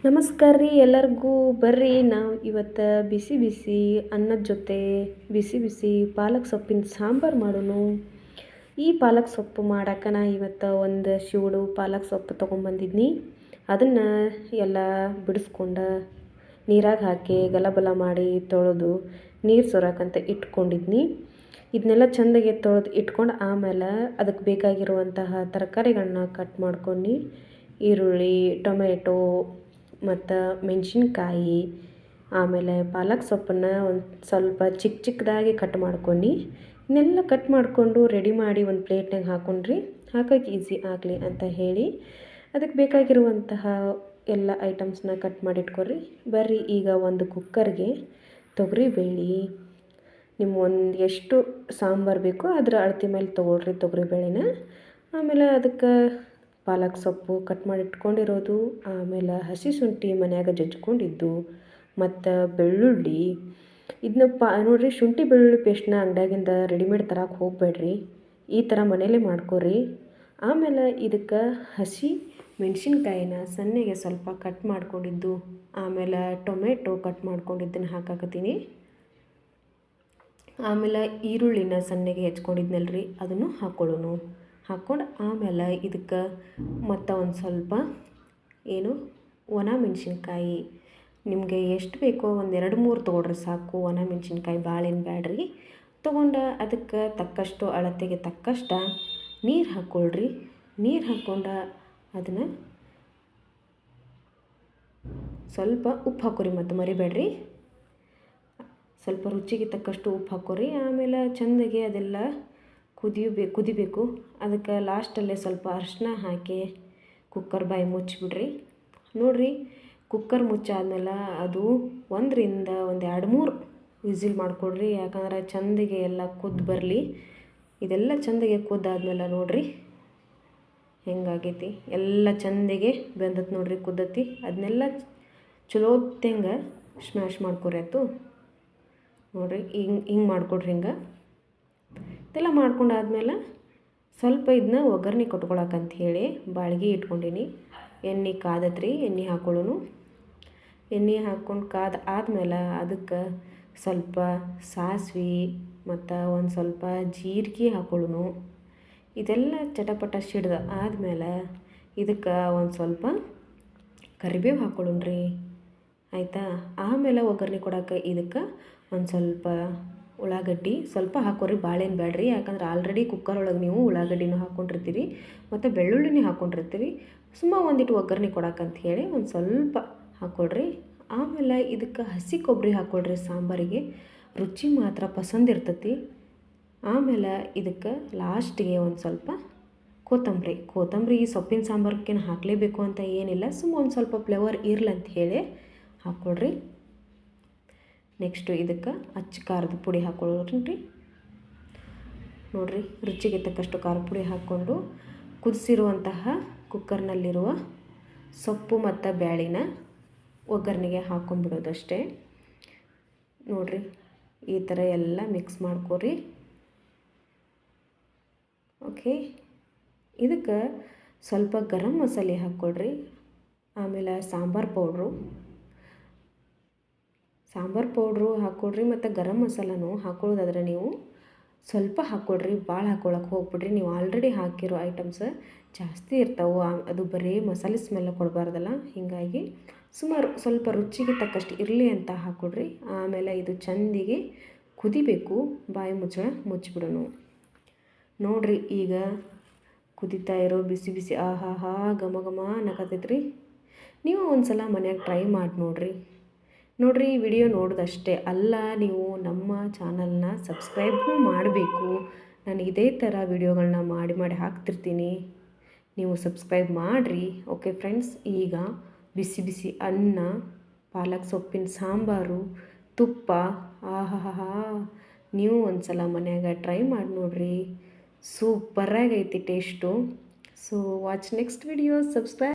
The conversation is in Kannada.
ನಮಸ್ಕಾರ ರೀ ಎಲ್ಲರಿಗೂ. ಬರ್ರಿ ನಾವು ಇವತ್ತು ಬಿಸಿ ಬಿಸಿ ಅನ್ನದ ಜೊತೆ ಬಿಸಿ ಬಿಸಿ ಪಾಲಕ್ ಸೊಪ್ಪಿನ ಸಾಂಬಾರು ಮಾಡೋಣ. ಈ ಪಾಲಕ್ ಸೊಪ್ಪು ಮಾಡೋಕೆ ನಾ ಇವತ್ತು ಒಂದು ಶಿವಡು ಪಾಲಕ್ ಸೊಪ್ಪು ತೊಗೊಂಬಂದಿದ್ನಿ. ಅದನ್ನು ಎಲ್ಲ ಬಿಡಿಸ್ಕೊಂಡು ನೀರಾಗ ಹಾಕಿ ಗಲಬಲ ಮಾಡಿ ತೊಳೆದು ನೀರು ಸೊರಕಂತ ಇಟ್ಕೊಂಡಿದ್ನಿ. ಇದನ್ನೆಲ್ಲ ಚೆಂದಾಗಿ ತೊಳೆದು ಇಟ್ಕೊಂಡು ಆಮೇಲೆ ಅದಕ್ಕೆ ಬೇಕಾಗಿರುವಂತಹ ತರಕಾರಿಗಳನ್ನ ಕಟ್ ಮಾಡ್ಕೊಂಡು ಈರುಳ್ಳಿ, ಟೊಮೆಟೊ ಮತ್ತು ಮೆಣಸಿನ್ಕಾಯಿ, ಆಮೇಲೆ ಪಾಲಕ್ ಸೊಪ್ಪನ್ನು ಒಂದು ಸ್ವಲ್ಪ ಚಿಕ್ಕ ಚಿಕ್ಕದಾಗಿ ಕಟ್ ಮಾಡ್ಕೊಂಡು ಇದನ್ನೆಲ್ಲ ಕಟ್ ಮಾಡಿಕೊಂಡು ರೆಡಿ ಮಾಡಿ ಒಂದು ಪ್ಲೇಟ್ನಾಗ ಹಾಕ್ಕೊಂಡ್ರಿ ಹಾಕೋಕೆ ಈಸಿ ಆಗಲಿ ಅಂತ ಹೇಳಿ ಅದಕ್ಕೆ ಬೇಕಾಗಿರುವಂತಹ ಎಲ್ಲ ಐಟಮ್ಸ್ನ ಕಟ್ ಮಾಡಿ ಇಟ್ಕೊಳ್ರಿ. ಬರ್ರಿ ಈಗ ಒಂದು ಕುಕ್ಕರ್ಗೆ ತೊಗರಿಬೇಳೆ, ನಿಮ್ಮ ಒಂದು ಎಷ್ಟು ಸಾಂಬಾರು ಬೇಕೋ ಅದರ ಅಳತೆ ಮೇಲೆ ತೊಗೊಳ್ರಿ ತೊಗರಿಬೇಳೆನ. ಆಮೇಲೆ ಅದಕ್ಕೆ ಪಾಲಕ್ ಸೊಪ್ಪು ಕಟ್ ಮಾಡಿ ಇಟ್ಕೊಂಡಿರೋದು, ಆಮೇಲೆ ಹಸಿ ಶುಂಠಿ ಮನ್ಯಾಗ ಜಜ್ಕೊಂಡಿದ್ದು, ಮತ್ತು ಬೆಳ್ಳುಳ್ಳಿ. ಇದನ್ನ ನೋಡಿರಿ, ಶುಂಠಿ ಬೆಳ್ಳುಳ್ಳಿ ಪೇಸ್ಟ್ನ ಅಂಗಡಿಯಾಗಿಂದ ರೆಡಿಮೇಡ್ ತರಕ್ಕೆ ಹೋಗಬೇಡ್ರಿ, ಈ ಥರ ಮನೇಲೇ ಮಾಡ್ಕೊರಿ. ಆಮೇಲೆ ಇದಕ್ಕೆ ಹಸಿ ಮೆಣಸಿನ್ಕಾಯಿನ ಸಣ್ಣಗೆ ಸ್ವಲ್ಪ ಕಟ್ ಮಾಡ್ಕೊಂಡಿದ್ದು, ಆಮೇಲೆ ಟೊಮೆಟೊ ಕಟ್ ಮಾಡ್ಕೊಂಡಿದ್ದನ್ನು ಹಾಕಾಕತ್ತೀನಿ. ಆಮೇಲೆ ಈರುಳ್ಳಿನ ಸಣ್ಣಗೆ ಹೆಚ್ಕೊಂಡಿದ್ನಲ್ರಿ ಅದನ್ನು ಹಾಕ್ಕೊಳ್ಳೋಣ. ಹಾಕ್ಕೊಂಡು ಆಮೇಲೆ ಇದಕ್ಕೆ ಮತ್ತು ಒಂದು ಸ್ವಲ್ಪ ಒಣ ಮೆಣಸಿನ್ಕಾಯಿ, ನಿಮಗೆ ಎಷ್ಟು ಬೇಕೋ ಒಂದು 2-3 ತೊಗೊಳ್ರಿ ಸಾಕು. ಒಣ ಮೆಣಸಿನ್ಕಾಯಿ ಭಾಳೇನು ಬೇಡ್ರಿ. ತೊಗೊಂಡು ಅದಕ್ಕೆ ತಕ್ಕಷ್ಟು ಅಳತೆಗೆ ತಕ್ಕಷ್ಟು ನೀರು ಹಾಕ್ಕೊಳ್ರಿ. ನೀರು ಹಾಕ್ಕೊಂಡು ಅದನ್ನು ಸ್ವಲ್ಪ ಉಪ್ಪು ಹಾಕೋರಿ, ಮತ್ತು ಮರಿಬೇಡ್ರಿ. ಸ್ವಲ್ಪ ರುಚಿಗೆ ತಕ್ಕಷ್ಟು ಉಪ್ಪು ಹಾಕೋರಿ. ಆಮೇಲೆ ಚೆಂದಾಗಿ ಅದೆಲ್ಲ ಕುದಿಬೇಕು. ಅದಕ್ಕೆ ಲಾಸ್ಟಲ್ಲೇ ಸ್ವಲ್ಪ ಅರಿಶಿನ ಹಾಕಿ ಕುಕ್ಕರ್ ಬಾಯಿ ಮುಚ್ಚಿಬಿಡ್ರಿ. ನೋಡಿರಿ, ಕುಕ್ಕರ್ ಮುಚ್ಚಾದ್ಮೇಲೆ ಅದು 1ರಿಂದ 2-3 ವಿಸಿಲ್ ಮಾಡಿಕೊಡ್ರಿ. ಯಾಕಂದ್ರೆ ಚೆಂದಾಗಿ ಎಲ್ಲ ಕುದ್ದು ಬರಲಿ. ಇದೆಲ್ಲ ಚೆಂದಾಗಿ ಕುದ್ದಾದ್ಮೇಲೆ ನೋಡಿರಿ ಹೆಂಗಾಗೈತಿ, ಎಲ್ಲ ಚೆಂದಾಗಿ ಬೆಂದತ್ ನೋಡಿರಿ, ಕುದ್ದತಿ. ಅದನ್ನೆಲ್ಲ ಚಲೋತ್ತಂಗೆ ಸ್ಮ್ಯಾಶ್ ಮಾಡ್ಕೊರಿ ಆಯ್ತು. ನೋಡಿರಿ ಹಿಂಗೆ ಮಾಡಿಕೊಡ್ರಿ. ಇದೆಲ್ಲ ಮಾಡ್ಕೊಂಡಾದ್ಮೇಲೆ ಸ್ವಲ್ಪ ಇದನ್ನ ಒಗ್ಗರಣೆ ಕೊಟ್ಕೊಳಕ್ಕಂತ ಹೇಳಿ ಬಾಳ್ಗೆ ಇಟ್ಕೊಂಡೀನಿ. ಎಣ್ಣೆ ಕಾದತ್ರಿ, ಎಣ್ಣೆ ಹಾಕೊಳ್ಳೋನು. ಎಣ್ಣೆ ಹಾಕ್ಕೊಂಡು ಆದಮೇಲೆ ಅದಕ್ಕೆ ಸ್ವಲ್ಪ ಸಾಸಿವೆ ಮತ್ತು ಒಂದು ಸ್ವಲ್ಪ ಜೀರಿಗೆ ಹಾಕೊಳ್ಳೋನು. ಇದೆಲ್ಲ ಚಟಪಟ ಸಿಡ್ದು ಆದಮೇಲೆ ಇದಕ್ಕೆ ಒಂದು ಸ್ವಲ್ಪ ಕರಿಬೇವು ಹಾಕೊಳ್ಳೋಣ್ರಿ, ಆಯಿತಾ. ಆಮೇಲೆ ಒಗ್ಗರಣೆ ಕೊಡೋಕೆ ಇದಕ್ಕೆ ಒಂದು ಸ್ವಲ್ಪ ಉಳ್ಳಾಗಡ್ಡಿ ಸ್ವಲ್ಪ ಹಾಕೋರಿ, ಭಾಳೇನು ಬೇಡ್ರಿ. ಯಾಕಂದ್ರೆ ಆಲ್ರೆಡಿ ಕುಕ್ಕರ್ ಒಳಗೆ ನೀವು ಉಳ್ಳಾಗಡ್ಡಿನೂ ಹಾಕ್ಕೊಂಡಿರ್ತೀರಿ ಮತ್ತು ಬೆಳ್ಳುಳ್ಳಿನೂ ಹಾಕ್ಕೊಂಡಿರ್ತೀರಿ. ಒಂದಿಟ್ಟು ಒಗ್ಗರಣೆ ಕೊಡೋಕ್ಕಂತ ಹೇಳಿ ಒಂದು ಸ್ವಲ್ಪ ಹಾಕ್ಕೊಳ್ರಿ. ಆಮೇಲೆ ಇದಕ್ಕೆ ಹಸಿ ಕೊಬ್ಬರಿ ಹಾಕ್ಕೊಳ್ರಿ, ಸಾಂಬಾರಿಗೆ ರುಚಿ ಮಾತ್ರ ಪಸಂದ್ ಇರ್ತೈತಿ. ಆಮೇಲೆ ಇದಕ್ಕೆ ಲಾಸ್ಟಿಗೆ ಒಂದು ಸ್ವಲ್ಪ ಕೊತ್ತಂಬರಿ ಈ ಸೊಪ್ಪಿನ ಸಾಂಬಾರ್ಗೇನು ಹಾಕಲೇಬೇಕು ಅಂತ ಏನಿಲ್ಲ, ಒಂದು ಸ್ವಲ್ಪ ಫ್ಲೇವರ್ ಇರ್ಲಂತ ಹೇಳಿ ಹಾಕ್ಕೊಳ್ರಿ. ನೆಕ್ಸ್ಟು ಇದಕ್ಕೆ ಖಾರದ ಪುಡಿ ಹಾಕ್ಕೊಳ್ರಿ. ನೋಡಿರಿ, ರುಚಿಗೆ ತಕ್ಕಷ್ಟು ಖಾರದ ಪುಡಿ ಹಾಕ್ಕೊಂಡು ಕುದಿಸಿರುವಂತಹ ಕುಕ್ಕರ್ನಲ್ಲಿರುವ ಸೊಪ್ಪು ಮತ್ತು ಬೇಳೆನ ಒಗ್ಗರಣೆಗೆ ಹಾಕ್ಕೊಂಬಿಡೋದಷ್ಟೇ. ನೋಡಿರಿ, ಈ ಥರ ಎಲ್ಲ ಮಿಕ್ಸ್ ಮಾಡ್ಕೊರಿ. ಓಕೆ, ಇದಕ್ಕೆ ಸ್ವಲ್ಪ ಗರಂ ಮಸಾಲೆ ಹಾಕ್ಕೊಳ್ರಿ. ಆಮೇಲೆ ಸಾಂಬಾರು ಪೌಡ್ರು ಹಾಕ್ಕೊಳ್ರಿ. ಮತ್ತು ಗರಂ ಮಸಾಲನೂ ಹಾಕ್ಕೊಳ್ಳೋದಾದ್ರೆ ನೀವು ಸ್ವಲ್ಪ ಹಾಕ್ಕೊಳ್ರಿ, ಭಾಳ ಹಾಕ್ಕೊಳಕ್ಕೆ ಹೋಗ್ಬಿಡ್ರಿ. ನೀವು ಆಲ್ರೆಡಿ ಹಾಕಿರೋ ಐಟಮ್ಸ್ ಜಾಸ್ತಿ ಇರ್ತಾವೆ, ಅದು ಬರೀ ಮಸಾಲೆ ಸ್ಮೆಲ್ಲ ಕೊಡಬಾರ್ದಲ್ಲ. ಹೀಗಾಗಿ ಸುಮಾರು ಸ್ವಲ್ಪ ರುಚಿಗೆ ತಕ್ಕಷ್ಟು ಇರಲಿ ಅಂತ ಹಾಕ್ಕೊಡ್ರಿ. ಆಮೇಲೆ ಇದು ಚೆಂದಿಗೆ ಕುದಿಬೇಕು, ಬಾಯಿ ಮುಚ್ಚಿಬಿಡೋಣ. ನೋಡಿರಿ, ಈಗ ಕುದಿತಾ ಇರೋ ಬಿಸಿ ಬಿಸಿ ಆಹಾಹಾ ಘಮ ಘಮ ಅನ್ನಕತ್ತೈತ್ರಿ. ನೀವು ಒಂದು ಸಲ ಮನ್ಯಾಗ ಟ್ರೈ ಮಾಡಿ ನೋಡಿರಿ. ಈ ವಿಡಿಯೋ ನೋಡೋದಷ್ಟೇ ಅಲ್ಲ, ನೀವು ನಮ್ಮ ಚಾನಲ್ನ ಸಬ್ಸ್ಕ್ರೈಬ್ನೂ ಮಾಡಬೇಕು. ನಾನು ಇದೇ ಥರ ವಿಡಿಯೋಗಳನ್ನ ಮಾಡಿ ಹಾಕ್ತಿರ್ತೀನಿ, ನೀವು ಸಬ್ಸ್ಕ್ರೈಬ್ ಮಾಡಿರಿ. ಓಕೆ ಫ್ರೆಂಡ್ಸ್, ಈಗ ಬಿಸಿ ಬಿಸಿ ಅನ್ನ, ಪಾಲಕ್ ಸೊಪ್ಪಿನ ಸಾಂಬಾರು, ತುಪ್ಪ, ಆಹಾಹಾ ನೀವು ಒಂದು ಸಲ ಮನ್ಯಾಗ ಟ್ರೈ ಮಾಡಿ ನೋಡಿರಿ. ಸೂಪರಾಗೈತಿ taste. So watch next video, subscribe.